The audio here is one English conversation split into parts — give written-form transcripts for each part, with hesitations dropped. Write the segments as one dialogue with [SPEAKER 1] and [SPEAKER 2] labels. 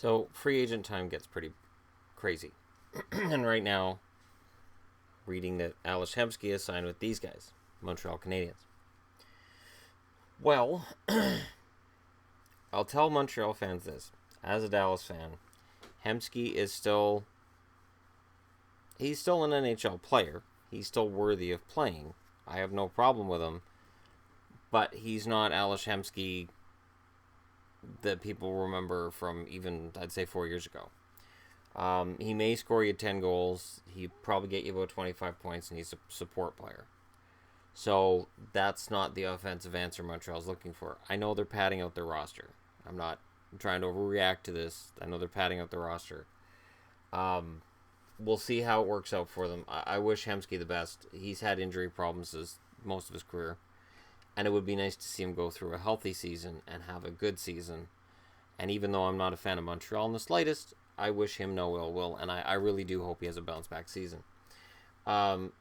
[SPEAKER 1] So free agent time gets pretty crazy. And right now, reading that Ales Hemsky is signed with these guys, Montreal Canadiens. Well, I'll tell Montreal fans this. As a Dallas fan, Hemsky is still... He's still an NHL player. He's still worthy of playing. I have no problem with him. But he's not Ales Hemsky that people remember from even, I'd say, 4 years ago. He may score you 10 goals. He'd probably get you about 25 points, and he's a support player. So that's not the offensive answer Montreal's looking for. I know they're padding out their roster. I'm not trying to overreact to this. I know they're padding out their roster. We'll see how it works out for them. I wish Hemsky the best. He's had injury problems most of his career. And it would be nice to see him go through a healthy season and have a good season. And even though I'm not a fan of Montreal in the slightest, I wish him no ill will. And I really do hope he has a bounce-back season.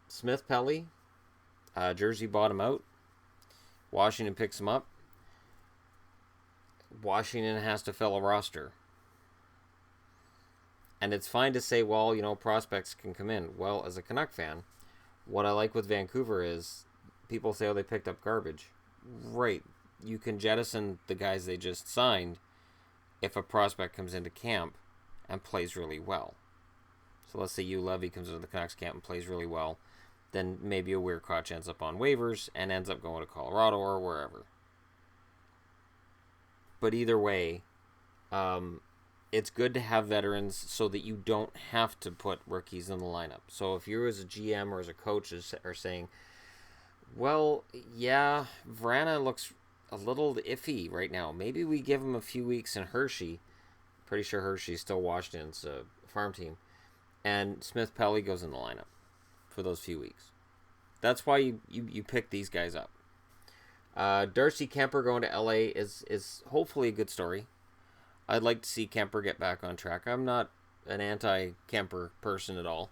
[SPEAKER 1] Smith Pelly, Jersey bought him out. Washington picks him up. Washington has to fill a roster. And it's fine to say, well, prospects can come in. Well, as a Canuck fan, what I like with Vancouver is people say, oh, they picked up garbage. Right. You can jettison the guys they just signed if a prospect comes into camp and plays really well. So let's say Levy comes into the Canucks camp and plays really well. Then maybe a Weirkoch ends up on waivers and ends up going to Colorado or wherever. But either way, it's good to have veterans so that you don't have to put rookies in the lineup. So if you as a GM or as a coach are saying, well, yeah, Vrana looks a little iffy right now. Maybe we give him a few weeks in Hershey. Pretty sure Hershey's still Washington's farm team. And Smith Pelly goes in the lineup for those few weeks. That's why you pick these guys up. Darcy Kemper going to LA is hopefully a good story. I'd like to see Kemper get back on track. I'm not an anti-Kemper person at all.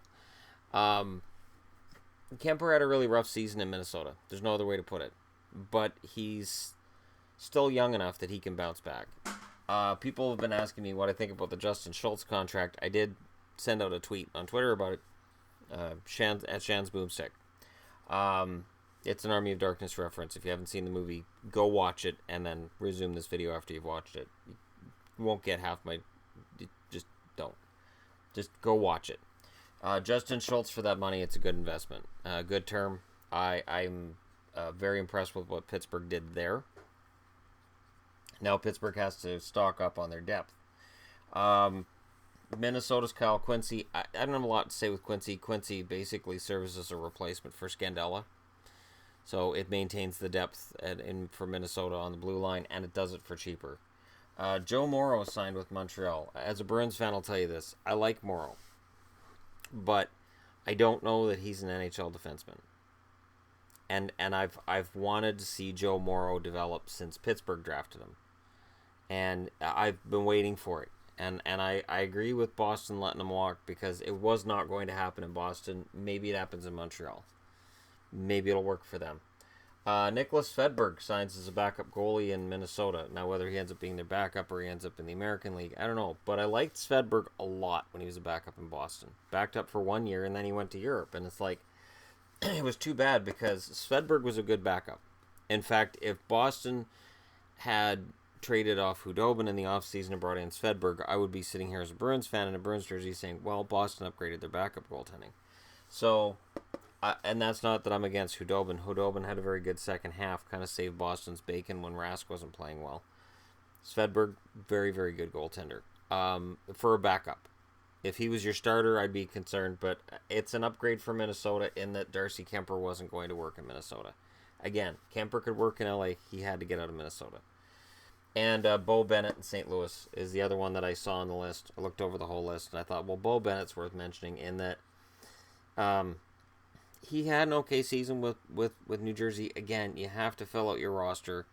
[SPEAKER 1] Kemper had a really rough season in Minnesota. There's no other way to put it. But he's still young enough that he can bounce back. People have been asking me what I think about the Justin Schultz contract. I did send out a tweet on Twitter about it. At Shan's Boomstick. It's an Army of Darkness reference. If you haven't seen the movie, go watch it and then resume this video after you've watched it. You won't get half my... Just don't. Just go watch it. Justin Schultz, for that money, it's a good investment. Good term. I'm very impressed with what Pittsburgh did there. Now Pittsburgh has to stock up on their depth. Minnesota's Kyle Quincy. I don't have a lot to say with Quincy. Quincy basically serves as a replacement for Scandella. So it maintains the depth for Minnesota on the blue line, and it does it for cheaper. Joe Morrow signed with Montreal. As a Bruins fan, I'll tell you this. I like Morrow. But I don't know that he's an NHL defenseman. And I've wanted to see Joe Morrow develop since Pittsburgh drafted him. And I've been waiting for it. And I agree with Boston letting him walk because it was not going to happen in Boston. Maybe it happens in Montreal. Maybe it'll work for them. Nicholas Fedberg signs as a backup goalie in Minnesota. Now, whether he ends up being their backup or he ends up in the American League, I don't know. But I liked Svedberg a lot when he was a backup in Boston. Backed up for 1 year, and then he went to Europe. And it's like, it was too bad because Svedberg was a good backup. In fact, if Boston had traded off Hudobin in the offseason and brought in Svedberg, I would be sitting here as a Bruins fan in a Bruins jersey saying, well, Boston upgraded their backup goaltending. So... and that's not that I'm against Hudobin. Hudobin had a very good second half, kind of saved Boston's bacon when Rask wasn't playing well. Svedberg, very, very good goaltender. For a backup. If he was your starter, I'd be concerned, but it's an upgrade for Minnesota in that Darcy Kemper wasn't going to work in Minnesota. Again, Kemper could work in LA. He had to get out of Minnesota. And Bo Bennett in St. Louis is the other one that I saw on the list. I looked over the whole list, and I thought, well, Bo Bennett's worth mentioning in that... he had an okay season with New Jersey. Again, you have to fill out your roster.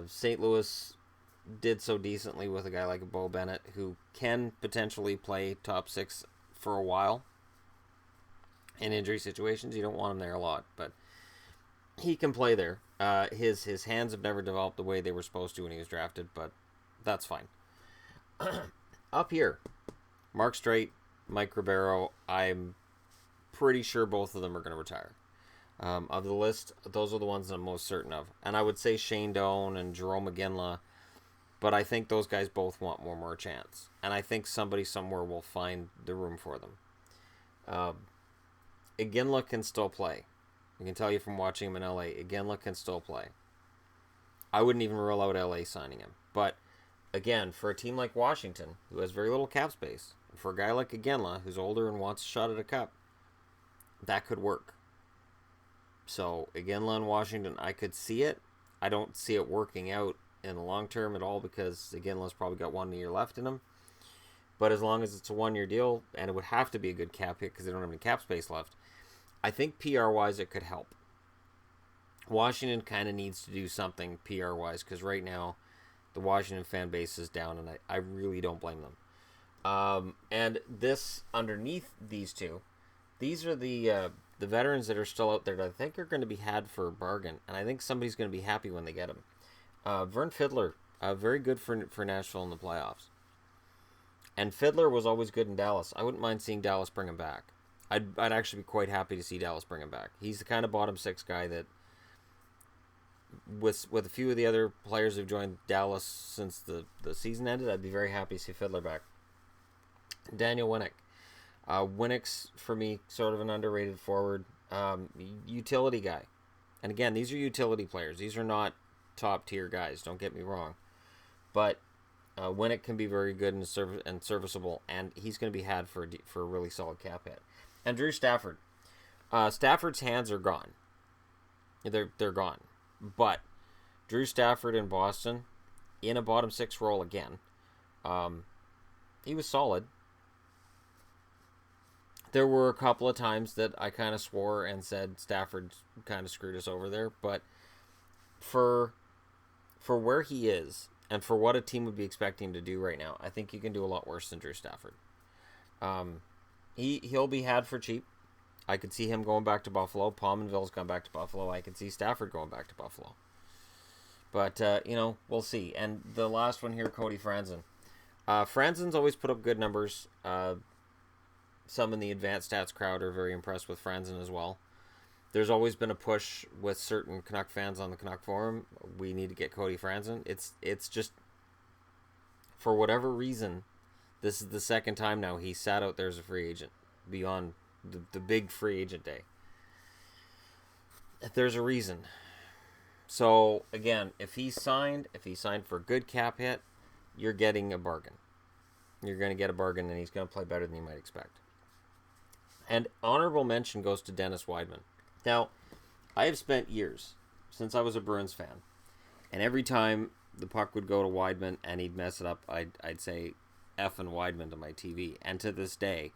[SPEAKER 1] St. Louis did so decently with a guy like Bo Bennett, who can potentially play top six for a while. In injury situations, you don't want him there a lot, but he can play there. His hands have never developed the way they were supposed to when he was drafted, but that's fine. Up here, Mark Streit, Mike Ribeiro, I'm pretty sure both of them are going to retire. Of the list, those are the ones I'm most certain of. And I would say Shane Doan and Jerome McGinley, but I think those guys both want one more chance. And I think somebody somewhere will find the room for them. Iginla can still play. I can tell you from watching him in LA, Iginla can still play. I wouldn't even rule out LA signing him. But, again, for a team like Washington, who has very little cap space, for a guy like Iginla, who's older and wants a shot at a cup, that could work. So, Iginla in Washington, I could see it. I don't see it working out in the long term at all because Iginla's probably got 1 year left in him. But as long as it's a 1 year deal, and it would have to be a good cap hit because they don't have any cap space left, I think PR-wise it could help. Washington kind of needs to do something PR-wise because right now the Washington fan base is down, and I really don't blame them. And this, underneath these two, these are the veterans that are still out there that I think are going to be had for a bargain, and I think somebody's going to be happy when they get them. Vern Fiddler, very good for Nashville in the playoffs. And Fiddler was always good in Dallas. I wouldn't mind seeing Dallas bring him back. I'd actually be quite happy to see Dallas bring him back. He's the kind of bottom six guy that, with a few of the other players who've joined Dallas since the season ended, I'd be very happy to see Fiddler back. Daniel Winnick. Winnick's, for me, sort of an underrated forward. Utility guy. And again, these are utility players. These are not top-tier guys, don't get me wrong. But Winnick can be very good and serviceable, and he's going to be had for a really solid cap hit. And Drew Stafford. Stafford's hands are gone. They're gone. But Drew Stafford in Boston, in a bottom six role again, he was solid. There were a couple of times that I kind of swore and said Stafford kind of screwed us over there, but for where he is and for what a team would be expecting him to do right now, I think you can do a lot worse than Drew Stafford. He'll be had for cheap. I could see him going back to Buffalo. Palmenville's gone back to Buffalo. I could see Stafford going back to Buffalo. But, we'll see. And the last one here, Cody Franzen. Franzen's always put up good numbers. Some in the advanced stats crowd are very impressed with Franzen as well. There's always been a push with certain Canuck fans on the Canuck forum. We need to get Cody Franzen. It's just, for whatever reason, this is the second time now he sat out there as a free agent beyond the big free agent day. There's a reason. So, again, if he signed for a good cap hit, you're getting a bargain. You're going to get a bargain, and he's going to play better than you might expect. And honorable mention goes to Dennis Wideman. Now, I have spent years, since I was a Bruins fan, and every time the puck would go to Wideman and he'd mess it up, I'd say effing Wideman to my TV. And to this day,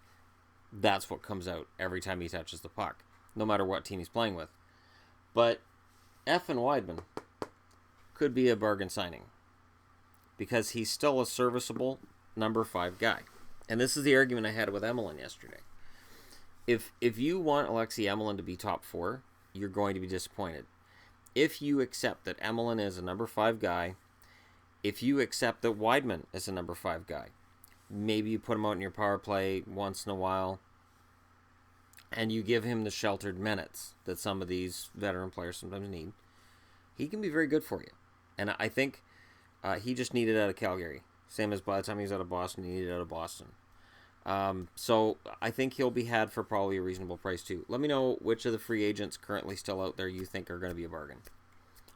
[SPEAKER 1] that's what comes out every time he touches the puck, no matter what team he's playing with. But effing Wideman could be a bargain signing because he's still a serviceable number 5 guy. And this is the argument I had with Emelin yesterday. If you want Alexei Emelin to be top 4, you're going to be disappointed. If you accept that Emelin is a number 5 guy, if you accept that Wideman is a number 5 guy, maybe you put him out in your power play once in a while, and you give him the sheltered minutes that some of these veteran players sometimes need, he can be very good for you. And I think he just needed out of Calgary. Same as by the time he was out of Boston, he needed out of Boston. So I think he'll be had for probably a reasonable price too. Let me know which of the free agents currently still out there you think are going to be a bargain.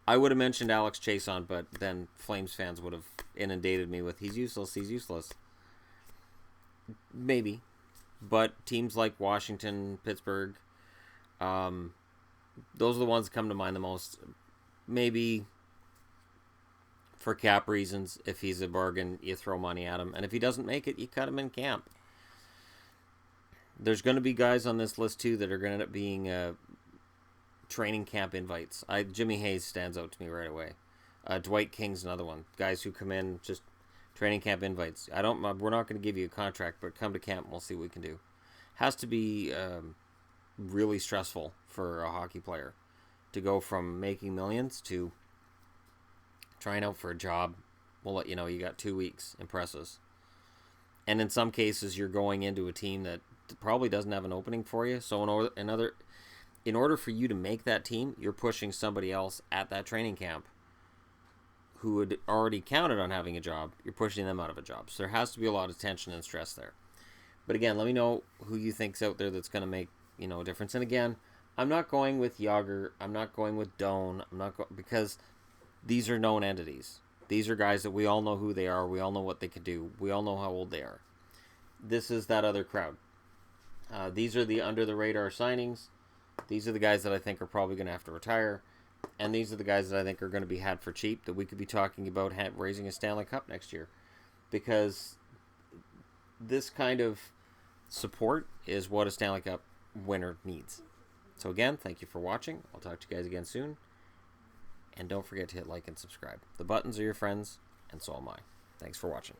[SPEAKER 1] I would have mentioned Alex Chason, but then Flames fans would have inundated me with he's useless. Maybe. But teams like Washington, Pittsburgh, those are the ones that come to mind the most. Maybe for cap reasons, if he's a bargain, you throw money at him. And if he doesn't make it, you cut him in camp. There's going to be guys on this list, too, that are going to end up being training camp invites. Jimmy Hayes stands out to me right away. Dwight King's another one. Guys who come in, just training camp invites. We're not going to give you a contract, but come to camp and we'll see what we can do. Has to be really stressful for a hockey player to go from making millions to trying out for a job. We'll let you know you got 2 weeks. Impress us. And in some cases, you're going into a team that probably doesn't have an opening for you. So in order for you to make that team, you're pushing somebody else at that training camp who had already counted on having a job. You're pushing them out of a job. So there has to be a lot of tension and stress there. But again, let me know who you think's out there that's going to make, a difference. And again, I'm not going with Yager. I'm not going with Doan. Because these are known entities. These are guys that we all know who they are. We all know what they can do. We all know how old they are. This is that other crowd. These are the under-the-radar signings. These are the guys that I think are probably going to have to retire. And these are the guys that I think are going to be had for cheap that we could be talking about raising a Stanley Cup next year. Because this kind of support is what a Stanley Cup winner needs. So again, thank you for watching. I'll talk to you guys again soon. And don't forget to hit like and subscribe. The buttons are your friends, and so am I. Thanks for watching.